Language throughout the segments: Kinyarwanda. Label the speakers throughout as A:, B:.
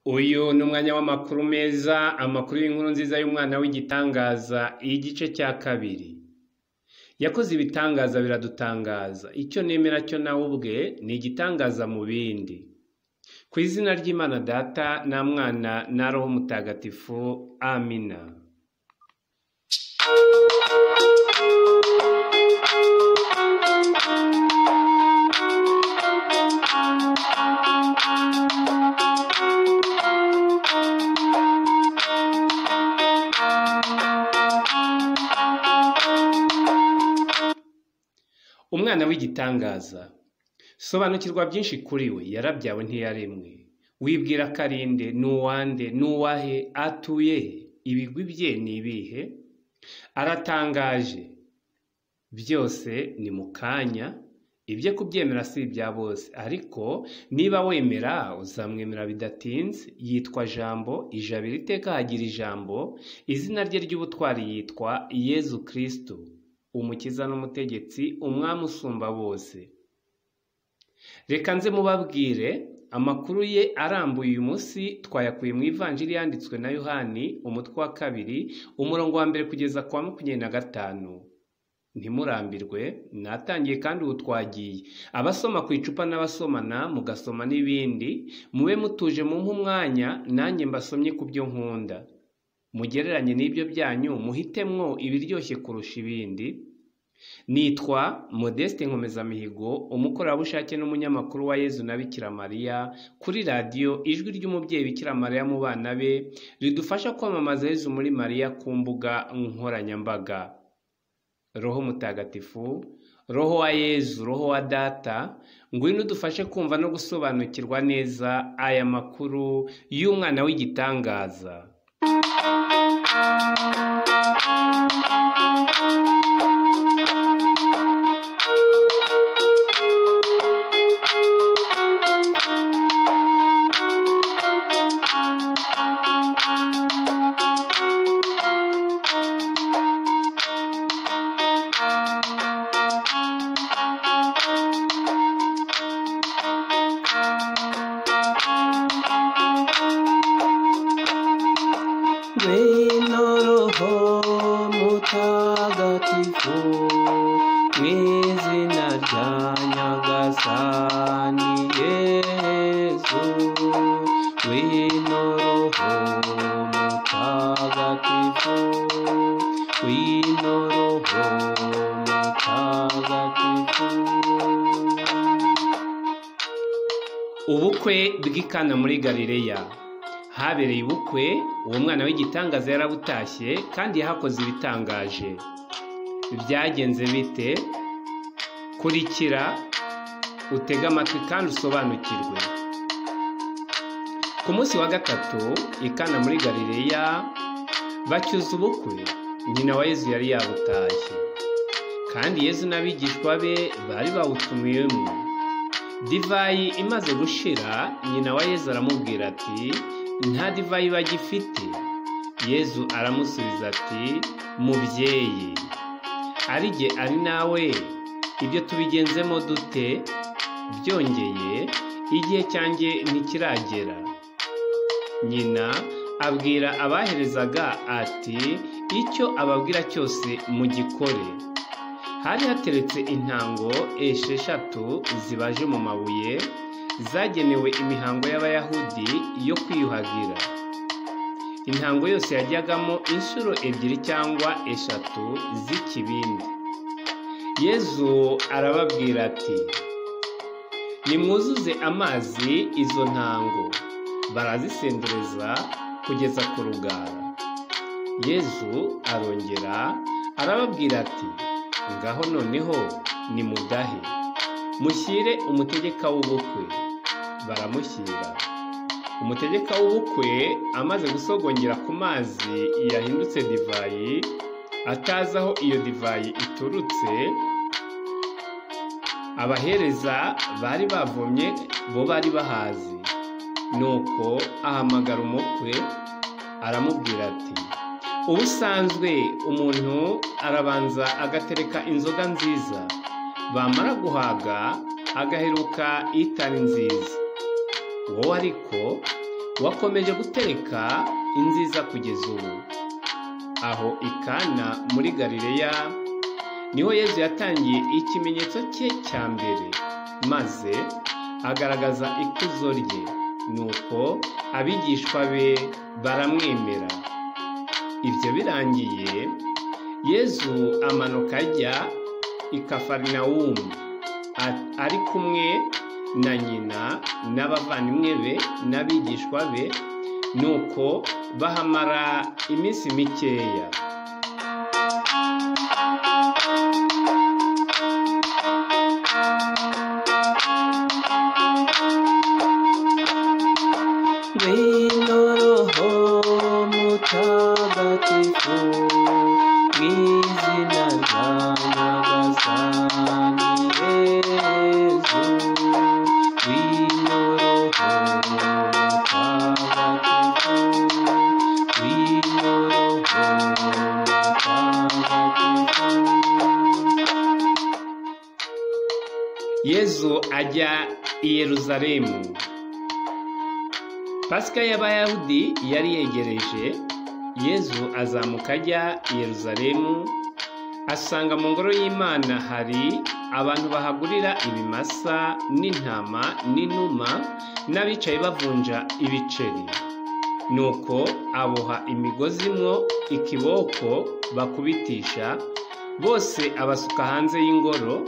A: Uyu ni umwanya w'amakuru meza, amakuru y'inkuru nziza y'umwana w'igitangaza, igice cya kabiri. Yakoze ibitangaza biradutangaza, icyo nemera cyo nawe ubwe ni igitangaza mu bindi. Ku izina ry'Imana Data na Mwana na Roho Mutagatifu, amina. Umwana w'igitangaza, sobanukirwa byinshi kuri we. Yarabyawe ntiyaremwe. Wibwira karinde, nuwande, nuwahe, atuye he? Ibigwi bye ni ibihe? Aratangaje. Byose ni mu kanya. Ibyo kubyemera si ibya bose, ariko niba wemera uzamwemera bidatinze. Yitwa Jambo, ijabiro iteka hagira ijambo. Izina rye ry'ubutwari yitwa Yezu Kristo, umukiza n'umutegetsi, umwami usumba bose. Reka nze mubabwire amakuru ye arambuye. Uyu munsi twayakuye mu ivanjiri yanditswe na Yohani, umutwe wa 2, umurongo wa 1 kugeza kwa 25. Ntimurambirwe, natangiye kandi ubu twagiye. Abasoma ku icupa n'abasomana mugasoma n'ibindi, mube mutuje mumpe umwanya nanjye mbasomye ku byo nkunda. Mugereranye n'ibyo byanyu, muhitemwo ibiryoshye kurusha ibindi. Nitwa Modeste Nkomezamihigo, umukorerabushake n'umunyamakuru wa Yezu na Bikira Mariya kuri radiyo Ijwi ry'Umubyeyi Bikira Mariya mu bana be, ridufasha kwamamaza Yezu muri Mariya ku mbuga nkoranyambaga. Roho Mutagatifu, Roho wa Yezu, Roho wa Data, ngwino udufashe kumva no gusobanukirwa neza aya makuru y'umwana w'igitangaza.
B: Ngwino Roho Mutagatifu, mw'izina rya Nyagasani Yezu. Ngwino Roho Mutagatifu, ngwino Roho Mutagatifu.
A: Ubukwe bw'Ikana muri Galileya. Habereye ubukwe, uwo mwana w'igitangaza yarabutashye kandi yahakoze ibitangaje. Byagenze bite? Kurikira, utege amatwi kandi usobanukirwe. Ku munsi wa 3, Ikana muri Galileya bacyuza ubukwe. Nyina wa Yezu yari yabutashye, kandi Yezu n'abigishwa be bari bawutumiyemo. Divayi imaze gushira, nyina wa Yezu aramubwira ati, nta divayi bagifite. Yezu aramusubiza ati, mubyeyi, ari jye ari nawe, ibyo tubigenzemo dute? Byongeye, igihe cyanjye ntikiragera. Nyina abwira abaherezaga ati, icyo ababwira cyose mugikore. Hari hateretse intango 6 zibaje mu mabuye, zagenewe imihango y'Abayahudi yo kwiyuhagira. Intango yose yajyagamo inshuro 2 cyangwa 3 z'ikibindi. Yezu arababwira ati, nimwuzuze amazi izo ntango. Barazisendereza kugeza ku rugara. Yezu arongera arababwira ati, ngaho noneho nimudahe, mushyire umutegeka w'ubukwe. Baramushyira. Umutegeka w'ubukwe amaze gusogongera ku mazi yahindutse divayi, atazi aho iyo divayi iturutse, abahereza bari bavomye bo bari bahazi. Nuko ahamagara umukwe aramubwira ati, ubusanzwe umuntu arabanza agatereka inzoga nziza, bamara guhaga agaheruka itari nziza. Wowe ariko wakomeje gutereka inziza kugeza ubu. Aho i Kana muri Galileya niho Yesu yatangiye ikimenyetso cye cya mbere, maze agaragaza ikuzo rye, nuko abigishwa be baramwemera. Ibyo birangiye, Yesu amanuka ajya i Kafarinawumu ari kumwe na nyina n'abavandimwe be n'abigishwa be, nuko bahamara iminsi mikeya.
B: Ngwino Roho Mutagatifu, mw'izina rya Nyagasani Yezu. Ngwino Roho Mutagatifu, ngwino Roho Mutagatifu.
A: Yesu ajya i Yerusalemu. Pasika y'Abayahudi yari yegereje. Yesu azamuka ajya i Yerusalemu, asanga mu ngoro y'Imana hari abantu bahagurira ibimasa n'intama n'inuma n'abicaye bavunja ibiceri. Nuko aboha imigozi mwo ikiboko bakubitisha, bose abasuka hanze y'ingoro,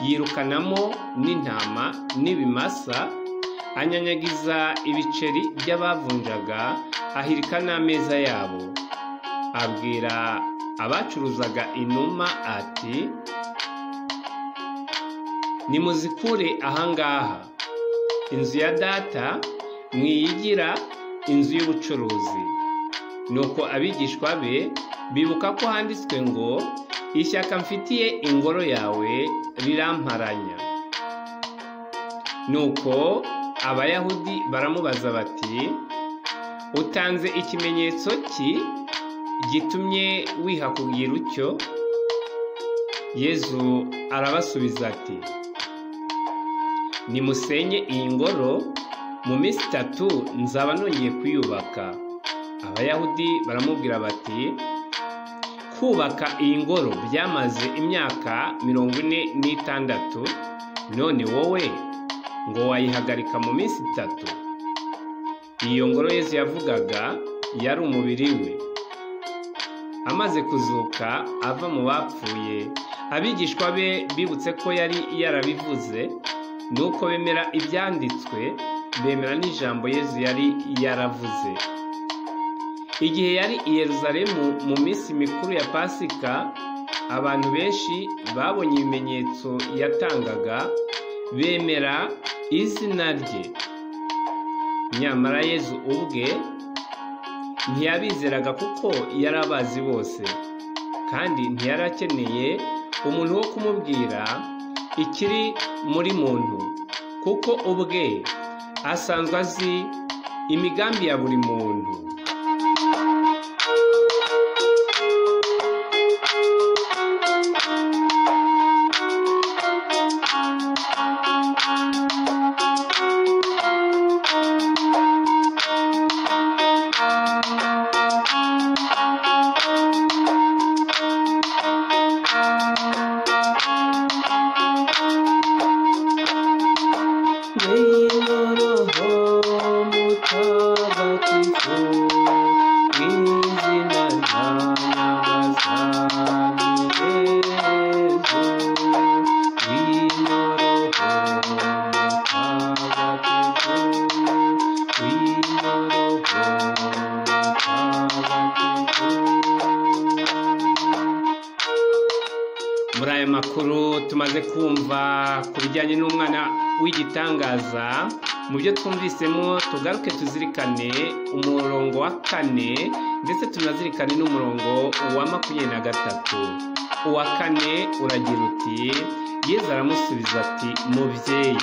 A: yirukanamo n'intama n'ibimasa, anyanyagiza ibiceri by'abavunjaga, ahirika n'ameza yabo. Abwira abacuruzaga inuma ati, nimuzikure ahangaha, inzu ya data mwiyigira inzu y'ubucuruzi. Nuko abigishwa be bibuka ko handitswe ngo, ishyaka mfitiye ingoro yawe riramparanya. Nuko Abayahudi baramubaza bati, utanze ikimenyetso ki gitumye wiha kugira utyo? Yesu arabasubiza ati, nimusenye iyi ngoro, mu minsi 3 nzaba nongeye kuyubaka. Abayahudi baramubwira bati, kubaka iyi ngoro byamaze imyaka 46, none wowe ngo wayihagarika mu minsi 3? Iyo ngoro Yesu yavugaga yari umubiri we. Amaze kuzuka ava mu bapfuye, abigishwa be bibutse ko yari yarabivuze, nuko bemera ibyanditswe, bemera n'ijambo Yesu yari yaravuze. Igihe yari i Yerusalemu mu minsi mikuru ya Pasika, abantu benshi babonye ibimenyetso yatangaga, bemera izina rye. Nyamara Yesu ubwe ntiyabizeraga kuko yari abazi bose, kandi ntiyari akeneye umuntu wo kumubwira ikiri muri muntu, kuko ubwe asanzwe azi imigambi ya buri muntu.
B: Ngwino Roho Mutagatifu, mw'izina rya Nyagasani Yezu. Ngwino Roho Mutagatifu, ngwino Roho Mutagatifu.
A: Muri aya makuru tumaze kumva ku bijyanye n'umwana w'igitangaza. Mu byo twumvisemo, tugaruke tuzirikane umurongo wa 4, ndetse tunazirikane n'umurongo wa 23. Uwa 4 uragira uti, Yesu aramusubiza ati, mubyeyi,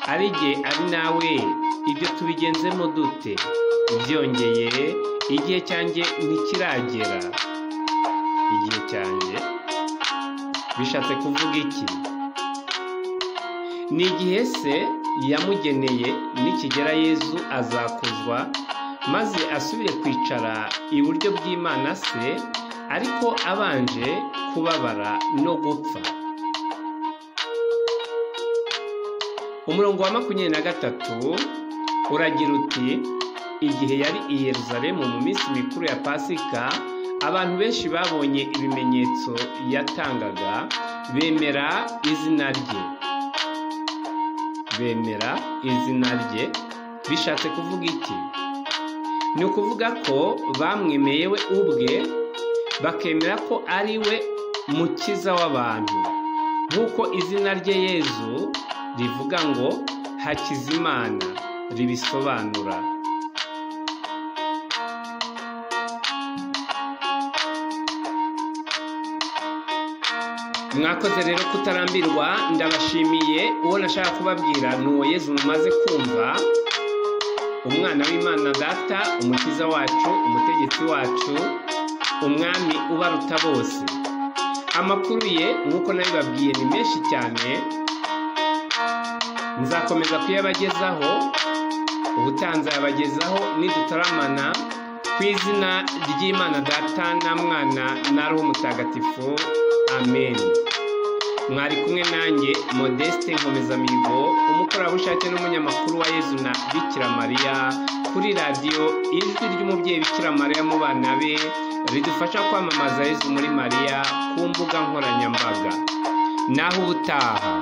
A: ari jye ari nawe, ibyo tubigenzemo dute? Byongeye, igihe cyanjye ntikiragera. Igihe cyanjye bishatse kuvuga iki? Ni igihe se yamugeneye nikigera Yezu azakuzwa maze asubire kwicara iburyo bw'Imana se, ariko abanje kubabara no gupfa. Umurongo wa 23 uragira uti, igihe yari i Yerusalemu mu minsi mikuru ya Pasika, abantu benshi babonye ibimenyetso yatangaga, bemera izina rye. Bemera izina rye bishatse kuvuga iki? Ni ukuvuga ko bamwemeye we ubwe, bakemera ko ari we mukiza w'abantu, nk'uko izina rye Yezu rivuga ngo Hakizimana ribisobanura. Mwakoze rero kutarambirwa, ndabashimiye. Uwo nashaka kubabwira ni uwo Yezu mumaze kumva, umwana w'Imana Data, umukiza wacu, umutegetsi wacu, umwami ubaruta bose. Amakuru ye nk'uko nabibabwiye ni menshi cyane, nzakomeza kuyabagezaho, ubutanza yabagezaho nidutaramana ku izina ry'Imana Data na Mwana na Roho Mutagatifu. Amen. Mwari kumwe nanjye Modeste Nkomezamihigo, umukorerabushake n'umunyamakuru wa Yezu na Bikira Mariya, kuri radiyo Ijwi ry'Umubyeyi Bikira Mariya mu bana be, ridufasha kwamamaza Yezu muri Mariya ku mbuga nkoranyambaga. Naho ubutaha.